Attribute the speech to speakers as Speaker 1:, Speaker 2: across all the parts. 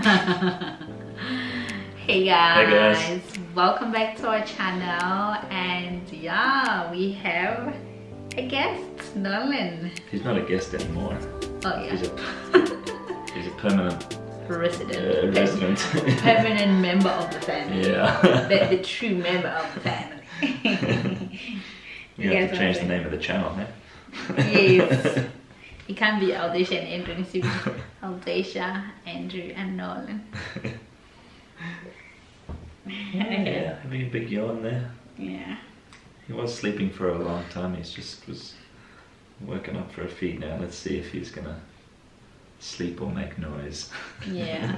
Speaker 1: Hey guys.
Speaker 2: Hey guys,
Speaker 1: welcome back to our channel, and yeah, we have a guest, Nolan.
Speaker 2: he's not a guest anymore.
Speaker 1: Oh yeah,
Speaker 2: He's a permanent
Speaker 1: resident,
Speaker 2: resident.
Speaker 1: permanent member of the family.
Speaker 2: Yeah.
Speaker 1: the true member of the family.
Speaker 2: We have to change the name of the channel, huh?
Speaker 1: Yes. It can be Aldacia and Andrew. It needs to be Aldacia, Andrew, and Nolan.
Speaker 2: Yeah, having a big yawn there.
Speaker 1: Yeah.
Speaker 2: He was sleeping for a long time. He's just was woken up for a feed now. Let's see if he's gonna sleep or make noise.
Speaker 1: Yeah.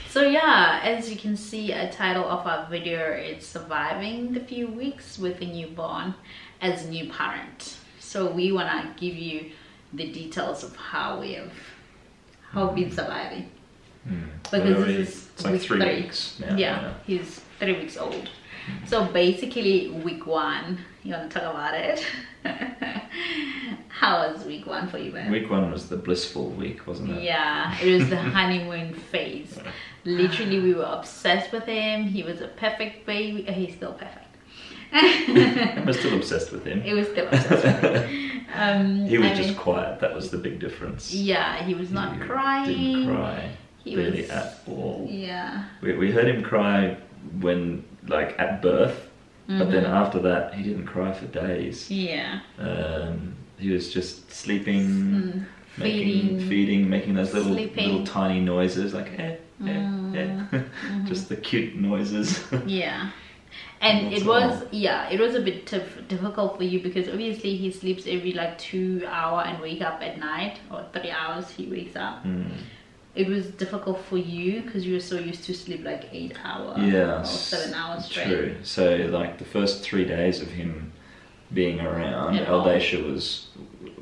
Speaker 1: So yeah, as you can see, a title of our video is surviving the few weeks with a newborn as a new parent. So we wanna give you the details of how we've been surviving. Because
Speaker 2: Well,
Speaker 1: this is
Speaker 2: it's like
Speaker 1: week
Speaker 2: 3
Speaker 1: 3.
Speaker 2: weeks now.
Speaker 1: Yeah, he's 3 weeks old. So basically week 1, you want to talk about it? How was week 1 for you, man?
Speaker 2: Week 1 was the blissful week, wasn't it?
Speaker 1: Yeah, it was the honeymoon phase. Literally, we were obsessed with him. He was a perfect baby. He's still perfect.
Speaker 2: I'm still obsessed with him.
Speaker 1: He was still obsessed with him.
Speaker 2: He was just quiet. That was the big difference.
Speaker 1: Yeah, he was not
Speaker 2: He
Speaker 1: crying.
Speaker 2: Didn't cry.
Speaker 1: He
Speaker 2: Really
Speaker 1: was,
Speaker 2: at all.
Speaker 1: Yeah.
Speaker 2: We heard him cry when, like, at birth, but then after that, he didn't cry for days.
Speaker 1: Yeah.
Speaker 2: He was just sleeping,
Speaker 1: Feeding,
Speaker 2: making those little
Speaker 1: sleeping.
Speaker 2: little tiny noises, like just the cute noises.
Speaker 1: Yeah. And
Speaker 2: That's
Speaker 1: it was a bit difficult for you because obviously he sleeps every like 2 hours and wake up at night, or 3 hours he wakes up. It was difficult for you because you were so used to sleep like 8 hours or 7 hours straight.
Speaker 2: True. So like the first 3 days of him being around,
Speaker 1: At home.
Speaker 2: Aldacia was,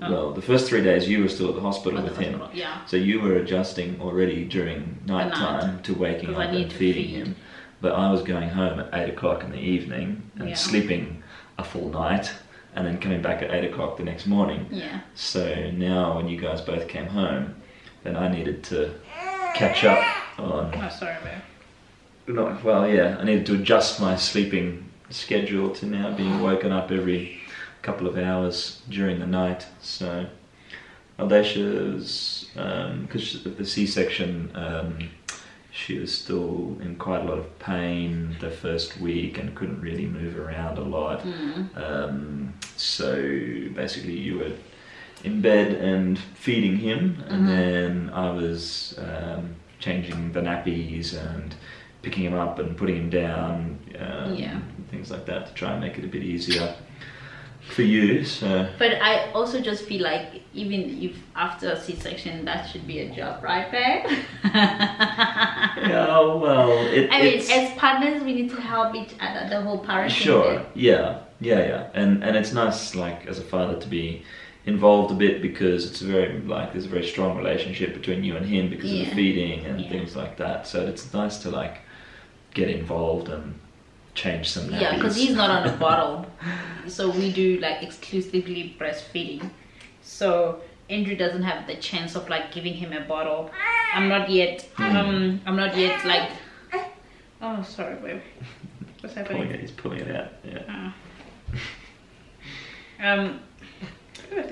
Speaker 2: well, the first 3 days you were still at the hospital with him.
Speaker 1: Yeah.
Speaker 2: So you were adjusting already during night time to waking up and feeding him. But I was going home at 8 o'clock in the evening and sleeping a full night and then coming back at 8 o'clock the next morning.
Speaker 1: Yeah.
Speaker 2: So now when you guys both came home, then I needed to catch up on...
Speaker 1: Oh, sorry, babe.
Speaker 2: I needed to adjust my sleeping schedule to now being woken up every couple of hours during the night. So Aldacia's, because of the C-section, she was still in quite a lot of pain the first week and couldn't really move around a lot. So basically you were in bed and feeding him, and then I was changing the nappies and picking him up and putting him down, things like that to try and make it a bit easier for you. So,
Speaker 1: but I also just feel like even if after a C-section, that should be a job, right, babe?
Speaker 2: yeah, well,
Speaker 1: I mean, as partners, we need to help each other. The whole parenting.
Speaker 2: Sure. Yeah. And it's nice, like as a father, to be involved a bit because it's there's a very strong relationship between you and him because of the feeding and things like that. So it's nice to like get involved and change some nappies.
Speaker 1: Yeah, because he's not on a bottle, so we do like exclusively breastfeeding. So Andrew doesn't have the chance of like giving him a bottle. I'm not yet like. Oh, sorry, babe. What's happening?
Speaker 2: He's pulling it out. Yeah.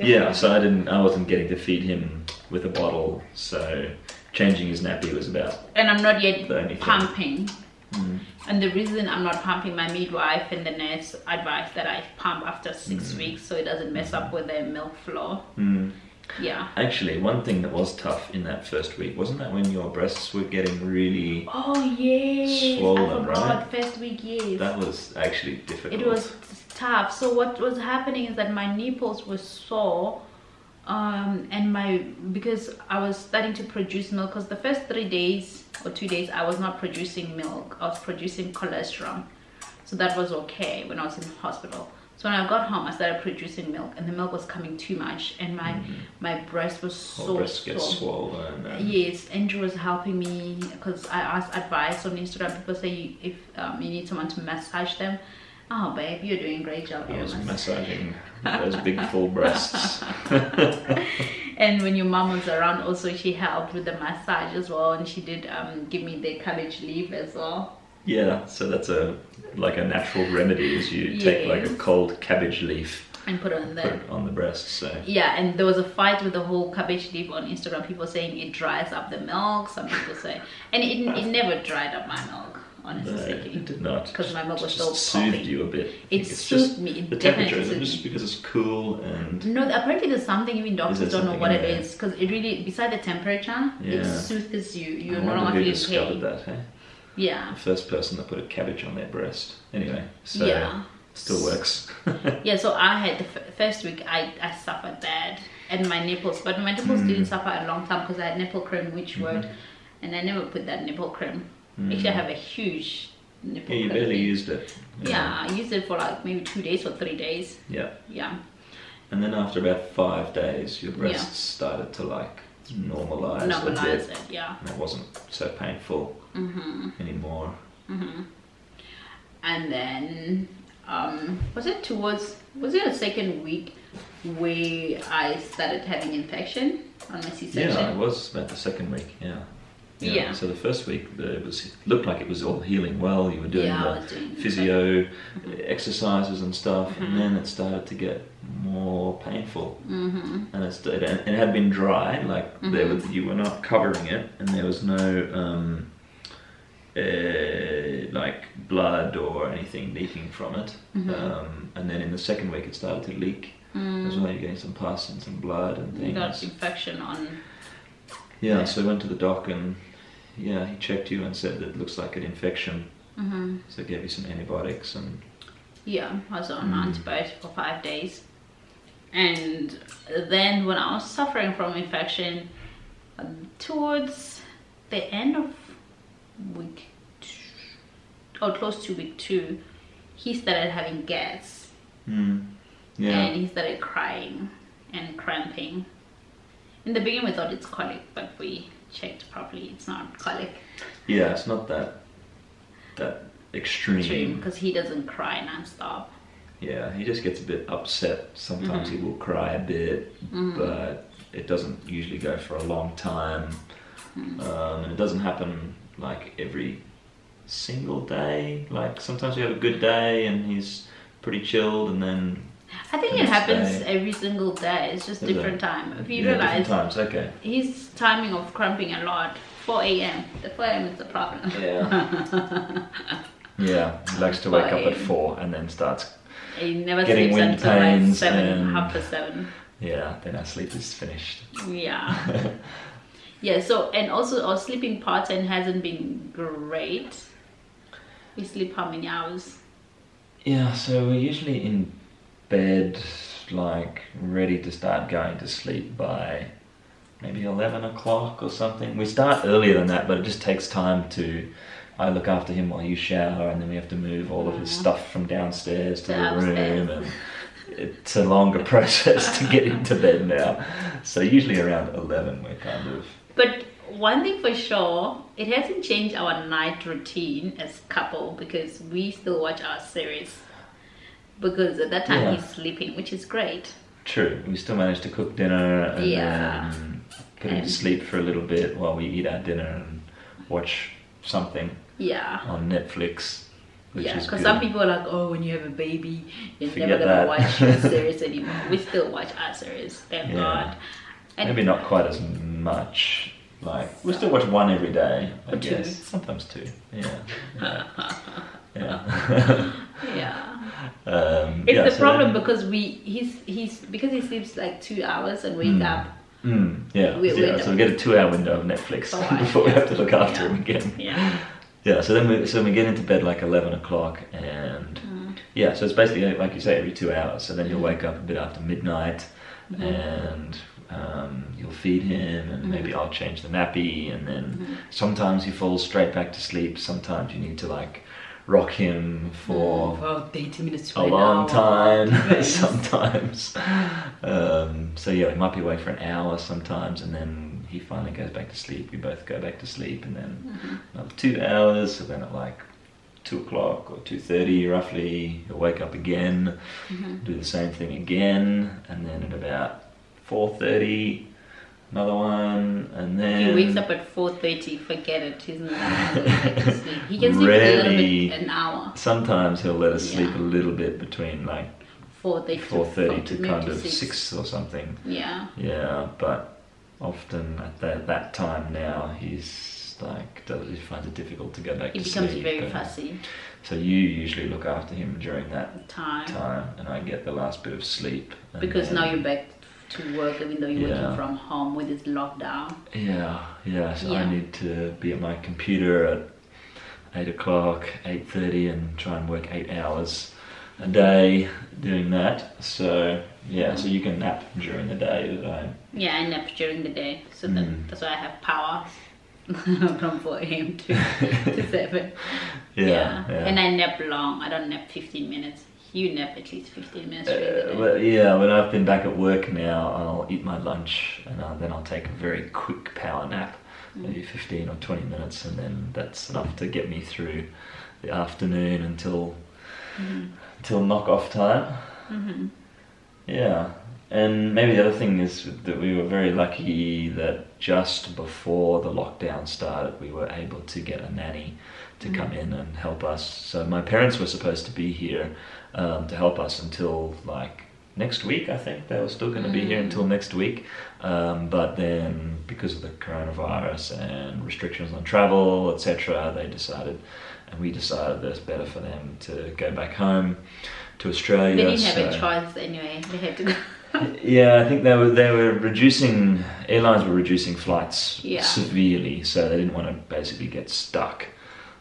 Speaker 2: Yeah, so I wasn't getting to feed him with a bottle, so changing his nappy was about.
Speaker 1: And I'm not yet
Speaker 2: the only thing.
Speaker 1: pumping. And the reason I'm not pumping, my midwife and the nurse advised that I pump after 6 weeks so it doesn't mess up with the milk flow. Yeah.
Speaker 2: Actually, one thing that was tough in that first week, wasn't that when your breasts were getting really swollen,
Speaker 1: I forgot.
Speaker 2: right?
Speaker 1: First week, yes.
Speaker 2: That was actually difficult.
Speaker 1: It was tough. So what was happening is that my nipples were sore, and because I was starting to produce milk, because the first 3 days or 2 days I was not producing milk, I was producing colostrum, so that was okay when I was in hospital. So when I got home, I started producing milk, and the milk was coming too much, and my breast was so
Speaker 2: breast gets swollen.
Speaker 1: Yes, Andrew was helping me because I asked advice on Instagram. People say if you need someone to massage them. Oh, babe, you're doing a great job.
Speaker 2: I was massaging those big full breasts.
Speaker 1: And when your mom was around, also she helped with the massage as well, and she did give me the cabbage leaf as well.
Speaker 2: Yeah, so that's like a natural remedy is you take like a cold cabbage leaf
Speaker 1: and put it
Speaker 2: on the breast. So
Speaker 1: yeah, and there was a fight with the whole cabbage leaf on Instagram. People saying it dries up the milk. Some people say, and it never dried up my milk. Honestly speaking,
Speaker 2: it did not.
Speaker 1: Because my milk was still
Speaker 2: soothed
Speaker 1: popping.
Speaker 2: You a bit.
Speaker 1: It soothed me.
Speaker 2: The temperature, is it just because it's cool and...
Speaker 1: No, apparently there's something, even doctors don't know what it is. Because it really, beside the temperature, it soothes you. You're no longer feeling pain.
Speaker 2: Discovered that, hey?
Speaker 1: Yeah.
Speaker 2: The first person that put a cabbage on their breast. Anyway, so it still works.
Speaker 1: Yeah, so I had the first week, I suffered bad. And my nipples, but my nipples didn't suffer a long time because I had nipple cream, which worked. And I never put that nipple cream. Actually, I have a huge nipple cream.
Speaker 2: Yeah, you barely used it.
Speaker 1: Yeah, I used it for like maybe 2 days or 3 days.
Speaker 2: Yeah.
Speaker 1: Yeah.
Speaker 2: And then after about 5 days, your breasts started to like normalize a bit.
Speaker 1: It, yeah.
Speaker 2: And it wasn't so painful anymore.
Speaker 1: And then, was it a second week where I started having infection on my C-section?
Speaker 2: Yeah, it was about the second week, yeah. So the first week, it looked like it was all healing well. You were doing the physio exercises and stuff, and then it started to get more painful. And it had been dry, like you were not covering it, and there was no like blood or anything leaking from it. And then in the second week, it started to leak as well. You're getting some pus and some blood and things.
Speaker 1: You got infection on.
Speaker 2: Yeah, so I went to the doc and he checked you and said that it looks like an infection. So gave you some antibiotics and...
Speaker 1: Yeah, I was on antibiotics for 5 days. And then when I was suffering from infection, towards the end of week 2, or close to week 2, he started having gas. And he started crying and cramping. In the beginning we thought it's colic, but we checked properly, it's not colic.
Speaker 2: Yeah, it's not that extreme.
Speaker 1: Because he doesn't cry non-stop.
Speaker 2: Yeah, he just gets a bit upset. Sometimes he will cry a bit, but it doesn't usually go for a long time. And it doesn't happen like every single day. Like sometimes we have a good day and he's pretty chilled, and then
Speaker 1: I think it happens every single day. It's just different time. If you realize
Speaker 2: times, okay.
Speaker 1: His timing of cramping a lot, 4 a.m. The 4 a.m. is the problem.
Speaker 2: Yeah. Yeah, he likes to wake up at 4 and then starts
Speaker 1: he never
Speaker 2: getting
Speaker 1: sleeps
Speaker 2: wind
Speaker 1: until
Speaker 2: pains
Speaker 1: like 7,
Speaker 2: and
Speaker 1: 7:30.
Speaker 2: Yeah, then our sleep is finished.
Speaker 1: Yeah. Yeah, so, and also our sleeping pattern hasn't been great. We sleep how many hours?
Speaker 2: Yeah, so we're usually in bed, like ready to start going to sleep by maybe 11 o'clock or something. We start earlier than that, but it just takes time to... I look after him while you shower, and then we have to move all of his stuff from downstairs to the room, and it's a longer process to get into bed now. So usually around 11 we're kind of...
Speaker 1: But one thing for sure, it hasn't changed our night routine as a couple, because we still watch our series. Because at that time he's sleeping, which is great.
Speaker 2: True, we still manage to cook dinner and then put him to sleep for a little bit while we eat our dinner and watch something on Netflix.
Speaker 1: Yeah, because some people are like, oh, when you have a baby, you're never going to watch your series anymore. We still watch our series, thank God. And
Speaker 2: maybe not quite as much. Like, we still watch one every day, I guess.
Speaker 1: 2.
Speaker 2: Sometimes 2, yeah.
Speaker 1: It's the problem because because he sleeps like 2 hours and wake up.
Speaker 2: So we get a 2-hour window of Netflix before we have to look after him again. Yeah, so then we get into bed like 11 o'clock, and so it's basically like you say, every 2 hours. So then you'll wake up a bit after midnight, and you'll feed him, and maybe I'll change the nappy, and then sometimes he falls straight back to sleep. Sometimes you need to like rock him for
Speaker 1: 30 minutes to
Speaker 2: a long time sometimes. So yeah, we might be awake for an hour sometimes, and then he finally goes back to sleep. We both go back to sleep, and then another 2 hours. So then at like 2 o'clock or 2:30 roughly, he'll wake up again, do the same thing again, and then at about 4:30 another one, and then
Speaker 1: He wakes up at 4:30. Forget it. He's not going to sleep. He can sleep a
Speaker 2: Rarely.
Speaker 1: little bit, an hour.
Speaker 2: Sometimes he'll let us sleep
Speaker 1: Yeah.
Speaker 2: a little bit between like
Speaker 1: 4:30
Speaker 2: to
Speaker 1: maybe
Speaker 2: kind of
Speaker 1: 6.
Speaker 2: 6 or something.
Speaker 1: Yeah.
Speaker 2: Yeah, but often at that time now, he's like, he finds it difficult to go back
Speaker 1: He
Speaker 2: to
Speaker 1: becomes
Speaker 2: sleep.
Speaker 1: very
Speaker 2: and-
Speaker 1: fussy.
Speaker 2: So you usually look after him during that
Speaker 1: Time.
Speaker 2: time, and I get the last bit of sleep. and
Speaker 1: Because
Speaker 2: then-
Speaker 1: now you're back to work, even though you're
Speaker 2: Yeah.
Speaker 1: working from home with this lockdown.
Speaker 2: Yeah. So
Speaker 1: Yeah.
Speaker 2: I need to be at my computer at 8 o'clock, 8:30, and try and work 8 hours a day doing that. So yeah, so you can nap during the day. But
Speaker 1: Yeah, I nap during the day, so
Speaker 2: Mm.
Speaker 1: that's why I have power from 4 a.m. to 7.
Speaker 2: yeah.
Speaker 1: And I nap long. I don't nap 15 minutes. You nap at least 15 minutes during the day.
Speaker 2: Well, yeah, when I've been back at work now, I'll eat my lunch and then I'll take a very quick power nap, maybe 15 or 20 minutes, and then that's enough to get me through the afternoon until knock off time.
Speaker 1: Mm-hmm.
Speaker 2: Yeah, and maybe the other thing is that we were very lucky that just before the lockdown started, we were able to get a nanny to come in and help us. So my parents were supposed to be here to help us until like next week. I think they were still going to be here until next week, but then because of the coronavirus and restrictions on travel, etc., we decided that it's better for them to go back home to Australia.
Speaker 1: They didn't have a choice anyway. They had to go.
Speaker 2: Yeah, I think they were reducing, airlines were reducing flights
Speaker 1: Yeah.
Speaker 2: severely, so they didn't want to basically get stuck.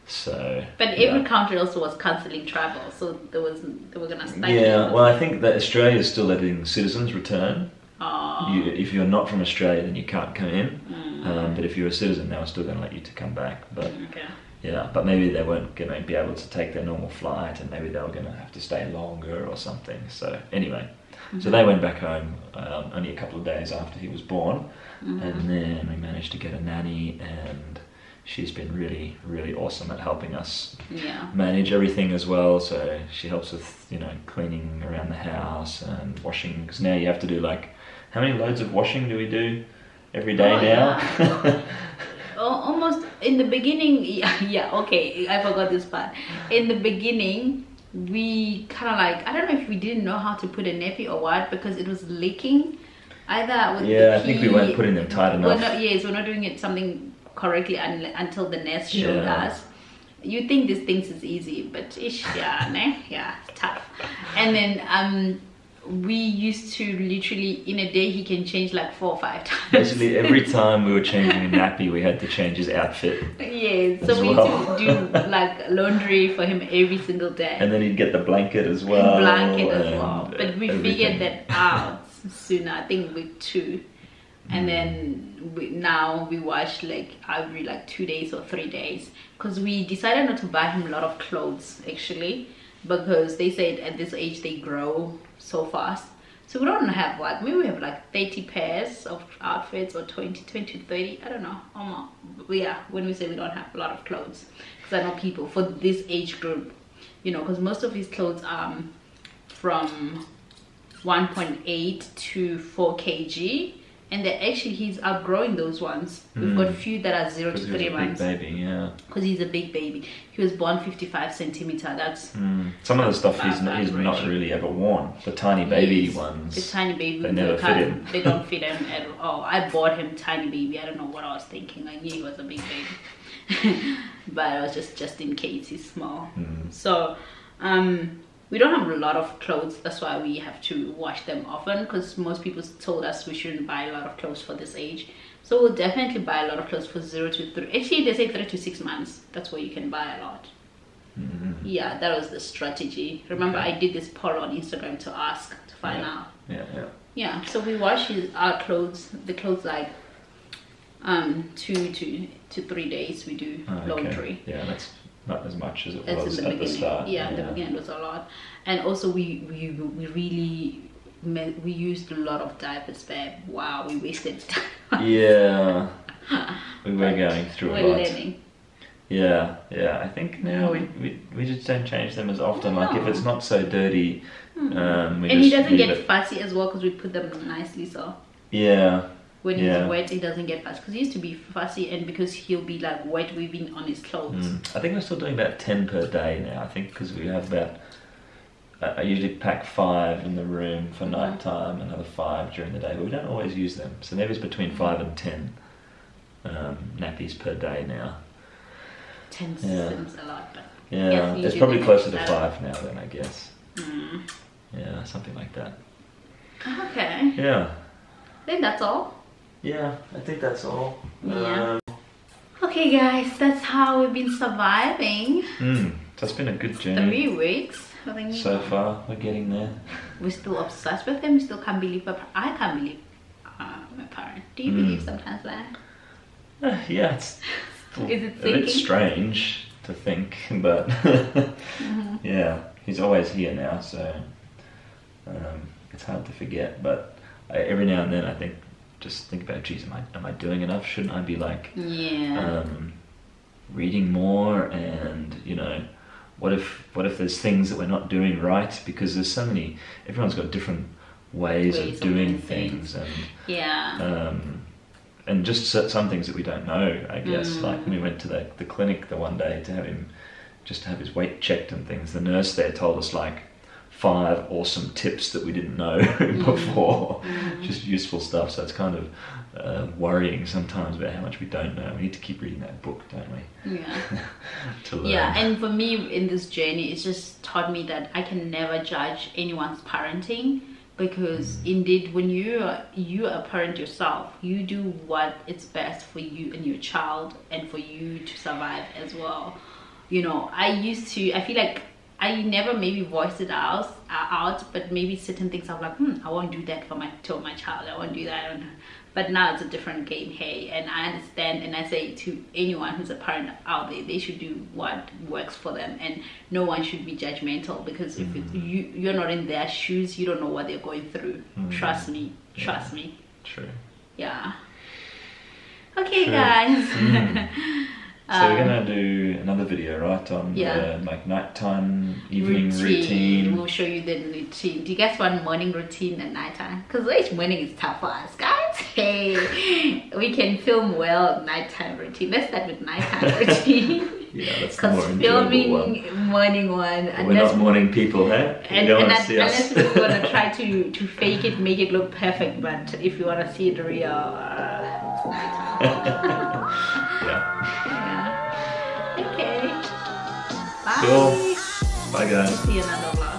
Speaker 2: So
Speaker 1: But every country also was cancelling travel, so they were gonna stay.
Speaker 2: yeah, well, I think that Australia is still letting citizens return.
Speaker 1: Oh,
Speaker 2: If you're not from Australia, then you can't come in. But if you're a citizen, they were still going to let you to come back. But
Speaker 1: okay.
Speaker 2: yeah, but maybe they weren't going to be able to take their normal flight, and maybe they were going to have to stay longer or something. So anyway, so they went back home only a couple of days after he was born, and then we managed to get a nanny, and she's been really, really awesome at helping us
Speaker 1: Yeah.
Speaker 2: manage everything as well. So she helps with, cleaning around the house and washing, because now you have to do like, how many loads of washing do we do every day
Speaker 1: Oh,
Speaker 2: now?
Speaker 1: Almost in the beginning, yeah, okay, I forgot this part. In the beginning, we kind of like, I don't know if we didn't know how to put a nappy or what, because it was leaking. Either with
Speaker 2: Yeah,
Speaker 1: the
Speaker 2: I think we
Speaker 1: pee-
Speaker 2: weren't putting them tight enough.
Speaker 1: We're not doing it something correctly until the nurse showed
Speaker 2: Yeah.
Speaker 1: us. You think these things is easy, but yeah, it's tough. And then we used to literally in a day he can change like 4 or 5 times.
Speaker 2: Basically, every time we were changing a nappy, we had to change his outfit.
Speaker 1: Yeah,
Speaker 2: as
Speaker 1: so we
Speaker 2: well.
Speaker 1: used to do like laundry for him every single day.
Speaker 2: And then he'd get the blanket as well.
Speaker 1: Blanket as
Speaker 2: and
Speaker 1: well. But we
Speaker 2: everything.
Speaker 1: figured that out sooner, I think week 2. And then now we wash like every like 2 days or 3 days, because we decided not to buy him a lot of clothes actually, because they said at this age they grow so fast. So we don't have like, maybe we have like 30 pairs of outfits, or 20 to 30, I don't know. Yeah, when we say we don't have a lot of clothes, because I know people for this age group, because most of his clothes are from 1.8 to 4 kg, and he's outgrowing those ones. We've got a few that are 0 to
Speaker 2: 'Cause he was
Speaker 1: 3
Speaker 2: a big
Speaker 1: months,
Speaker 2: baby, yeah.
Speaker 1: because he's a big baby. He was born 55 centimeter. That's
Speaker 2: Some of the stuff he's
Speaker 1: Average.
Speaker 2: not really ever worn. The tiny baby
Speaker 1: Yes,
Speaker 2: ones.
Speaker 1: the tiny baby.
Speaker 2: they never fit him.
Speaker 1: They don't fit him at all. I bought him tiny baby. I don't know what I was thinking. I knew he was a big baby, but it was just in case he's small. So we don't have a lot of clothes. That's why we have to wash them often, because most people told us we shouldn't buy a lot of clothes for this age. So we'll definitely buy a lot of clothes for 0 to 3. Actually, they say 3 to 6 months. That's where you can buy a lot. Yeah, that was the strategy. Remember, I did this poll on Instagram to ask to find out.
Speaker 2: Yeah.
Speaker 1: So we wash our clothes, the clothes like 2 to 3 days we do laundry.
Speaker 2: Yeah, that's not as much as it
Speaker 1: That's
Speaker 2: was
Speaker 1: in the
Speaker 2: at the
Speaker 1: beginning.
Speaker 2: start.
Speaker 1: Yeah, in the beginning it was a lot. And also we really we used a lot of diapers, babe. Wow, we wasted time.
Speaker 2: Yeah, we were going through a
Speaker 1: We're
Speaker 2: lot.
Speaker 1: learning.
Speaker 2: Yeah. I think now we just don't change them as often. Like if
Speaker 1: No.
Speaker 2: it's not so dirty, we
Speaker 1: And
Speaker 2: just
Speaker 1: he doesn't
Speaker 2: leave
Speaker 1: get
Speaker 2: it.
Speaker 1: fussy as well, because we put them nicely. So
Speaker 2: Yeah,
Speaker 1: When he's wet, he doesn't get fussy, because he used to be fussy, and because he'll be like wet weaving on his clothes.
Speaker 2: I think we're still doing about 10 per day now. I think because we have about, I usually pack 5 in the room for night time, another 5 during the day, but we don't always use them. So maybe it's between 5 and 10 nappies per day now.
Speaker 1: 10 seems a lot, but
Speaker 2: yeah, it's probably closer to 5 now then, I guess. Yeah, something like that.
Speaker 1: Okay.
Speaker 2: Yeah.
Speaker 1: I think that's all.
Speaker 2: Yeah, I think that's all.
Speaker 1: Yeah. Okay guys, that's how we've been surviving.
Speaker 2: So it's been a good journey.
Speaker 1: 3 weeks. I think
Speaker 2: so far, we're getting there.
Speaker 1: We're still obsessed with him. We still can't believe I can't believe my parent. Do you believe sometimes that?
Speaker 2: Yeah, it's
Speaker 1: Is it
Speaker 2: a bit strange to think, but yeah, he's always here now, so it's hard to forget. But every now and then I just think about, geez, am I doing enough? Shouldn't I be like reading more? And you know, what if there's things that we're not doing right? Because there's so many, everyone's got different ways of doing things, and and just some things that we don't know, I guess. Like when we went to the clinic the one day to have his weight checked and things, the nurse there told us like 5 awesome tips that we didn't know before. Just useful stuff. So it's kind of worrying sometimes about how much we don't know. We need to keep reading that book, don't we?
Speaker 1: Yeah.
Speaker 2: To learn.
Speaker 1: Yeah, and for me in this journey, it's just taught me that I can never judge anyone's parenting, because indeed when you are a parent yourself, you do what is best for you and your child, and for you to survive as well. You know, I feel like I never maybe voiced it out, but maybe certain things I'm like, I won't do that for my child. I won't do that. But now it's a different game, hey, and I understand, and I say to anyone who's a parent out there, they should do what works for them, and no one should be judgmental, because if you're not in their shoes, you don't know what they're going through. Trust me.
Speaker 2: True.
Speaker 1: Yeah. Okay, guys.
Speaker 2: So we're gonna do another video, right, on like nighttime, evening routine.
Speaker 1: We'll show you the routine. Do you guys want morning routine and nighttime? Because each morning is tough for us, guys. Hey, we can film well nighttime routine. Let's start with nighttime routine.
Speaker 2: Yeah, that's the more
Speaker 1: filming
Speaker 2: one.
Speaker 1: Morning one.
Speaker 2: We're not morning people, hey?
Speaker 1: And unless you want to try to fake it, make it look perfect, but if you want to see it real, it's nighttime.
Speaker 2: Yeah.
Speaker 1: Okay. Bye.
Speaker 2: Cool. Bye, guys.
Speaker 1: See you another vlog.